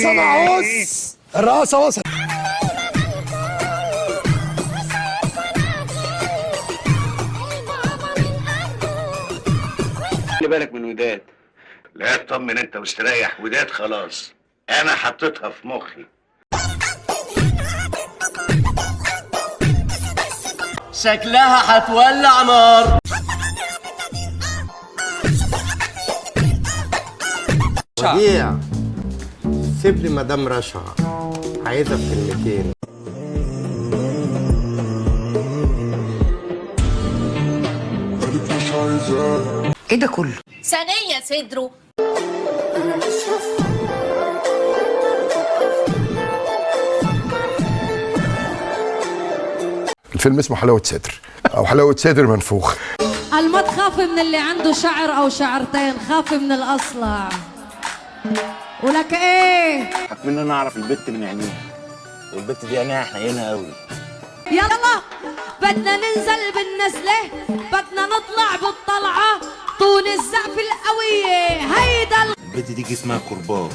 صنعوس الرقصة وصل. خلي بالك من وداد. لا اطمن انت واستريح، وداد خلاص انا حطيتها في مخي. شكلها هتولع نار. وديع سيب لي مدام رشا، عايزها في كلمتين. ايه ده كله؟ ثانية صدره. الفيلم اسمه حلاوة صدر او حلاوة صدر منفوخ. ما تخاف من اللي عنده شعر او شعرتين، خاف من الاصلع. ولك ايه؟ حكم ان انا اعرف البت من عينيها، والبت دي عينيها حنينه قوي. يلا بدنا ننزل بالنزلة، بدنا نطلع بالطلعة، طول الزقف القوية هيدا البت دي جسمها كرباج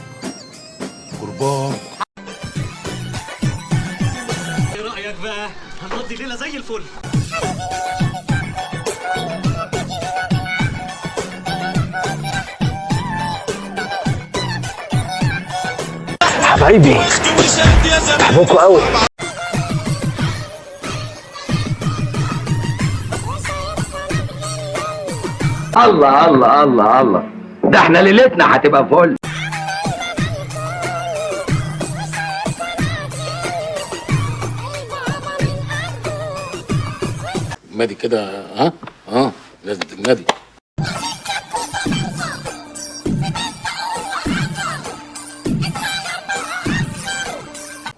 كرباج. ايه رأيك بقى؟ هنقضي ليلة زي الفل. حبايبي بحبكوا قوي. الله الله الله الله، ده احنا ليلتنا هتبقى فل. مادي كده. ها لازم تجمدي.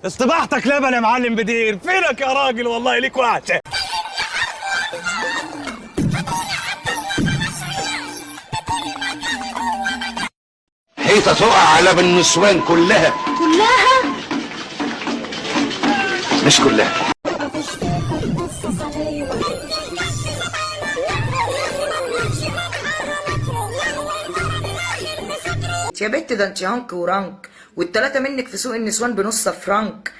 استباحتك لبن يا معلم بدير، فينك يا راجل؟ والله ليك وحشه. حيطه تقع على بالنسوان كلها. كلها؟ مش كلها. يا بت ده انت هنك ورانك، والتلاتة منك في سوق النسوان بنص فرانك.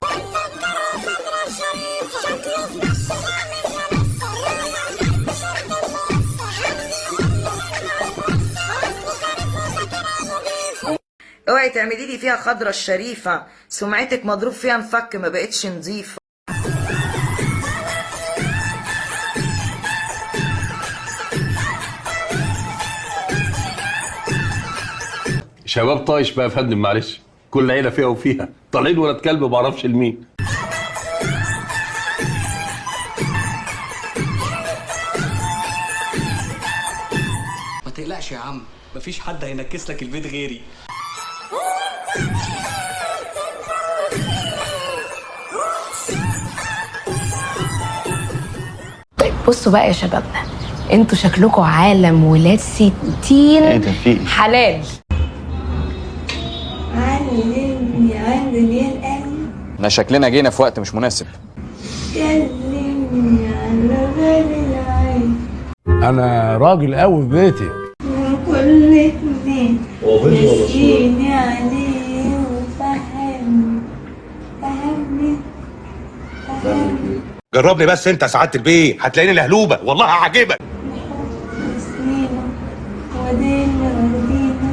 اوعي تعملي لي فيها خضرة الشريفة، سمعتك مضروب فيها مفك، ما بقتش نظيفة. شباب طايش بقى يا فندم، معلش كل عيله فيها وفيها، طالعين ولاد كلب ما اعرفش لمين. ما تقلقش يا عم، مفيش حد هينكس لك البيت غيري. طيب بصوا بقى يا شبابنا، انتوا شكلكوا عالم ولاد 60 ايه ده في حلال. علمني علمني القلب. احنا شكلنا جينا في وقت مش مناسب. كلمني على بالي العين. انا راجل قوي في بيتي. وكل اتنين يسقيني عليه وفهمني فهمني. جربني بس انت يا سعاده البيه، هتلاقيني لهلوبه والله هعجبك. سنينه ودينا ودينا.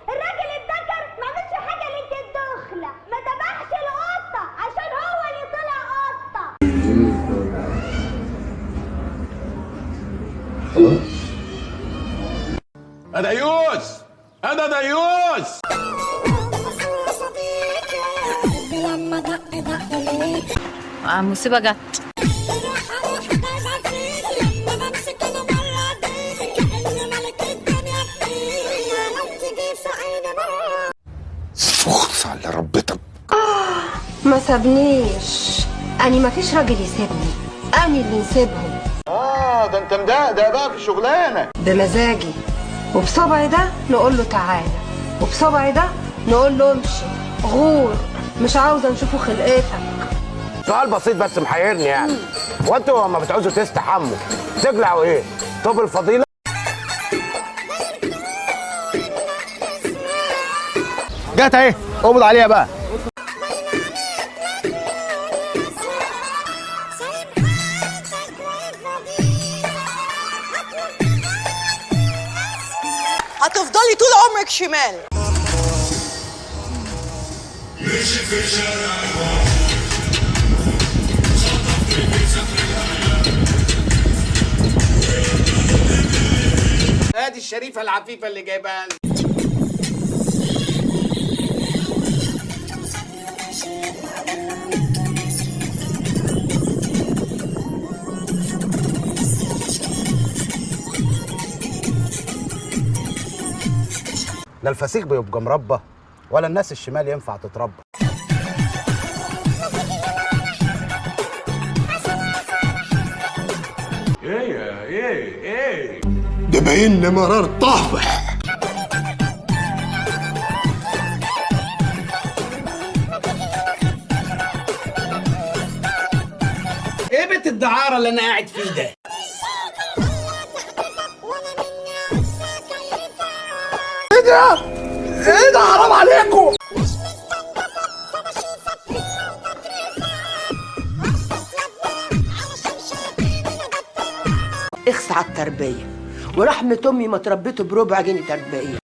الراجل اتذكر ما عملش حاجه ليله الدخله، ما ذبحش القطه عشان هو اللي طلع قطه. انا ديوس انا ديوس. مصيبة جت. فخص على ربتك. ما سابنيش، اني ما فيش راجل يسيبني، اني اللي نسيبهم. ده انت مدقدق بقى في الشغلانه. بمزاجي، وبصبعي ده نقول له تعالى، وبصبعي ده نقول له امشي. غور، مش عاوزه نشوفه خلقتك. سؤال بسيط بس محيرني يعني، وانتوا لما بتعوزوا تستحموا تقلعوا ايه؟ طب الفضيله؟ جت اهي، قبض عليها بقى. هتفضلي طول عمرك شمال. ادي الشريفه العفيفه اللي جايبها. لا الفسيخ بيبقى مربى ولا الناس الشمال ينفع تتربى. ايه ده باين لي مرار طافح. ايه بيت الدعاره اللي انا قاعد فيه ده؟ ايه ده؟ ايه ده؟ حرام عليكم! اخس على التربيه، ورحمه امي ما تربيته بربع جنيه تربيه.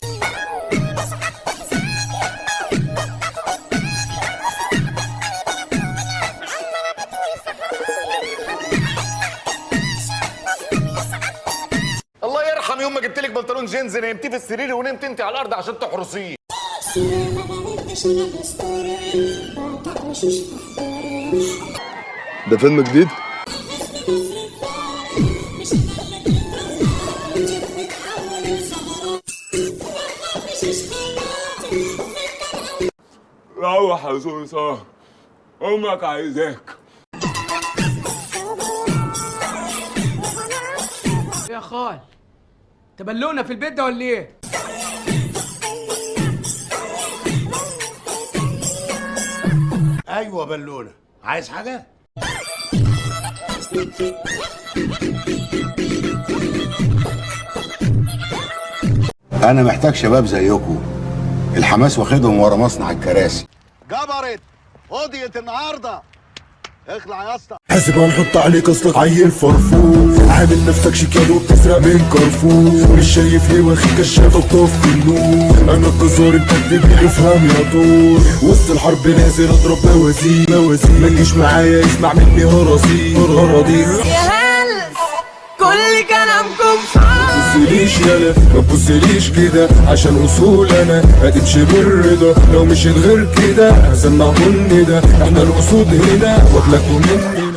الله يرحم يوم ما جبت لك بنطلون جينز نمتيه في السرير ونمت انت على الارض عشان تحرسيه. ده فيلم جديد؟ روح يا سوسة، امك عايزاك. يا خال تبلونا في البيت ده ولا ايه؟ ايوه بلونه، عايز حاجه؟ انا محتاج شباب زيكم. الحماس واخدهم ورا مصنع الكراسي. جبرت قضيت النهارده. اخلع يا اسطى. حاسب هنحط عليك اصلك عيل فرفور، عامل نفسك شيكاد وبتسرق من كارفور، مش شايف ليه واخد كشاف وطاف النور، انا الجزار انت بتبيع افهم يا طور، وسط الحرب نازل اضرب بوازيك ما تجيش معايا اسمع مني هراضيك يا هل كل كلامكم تبصليش يالا ما تبصليش كده عشان اصول انا هتمشي بالرضا، لو مشيت غير كده هسمعكوا الندى، احنا الاسود هنا واكلكوا مني.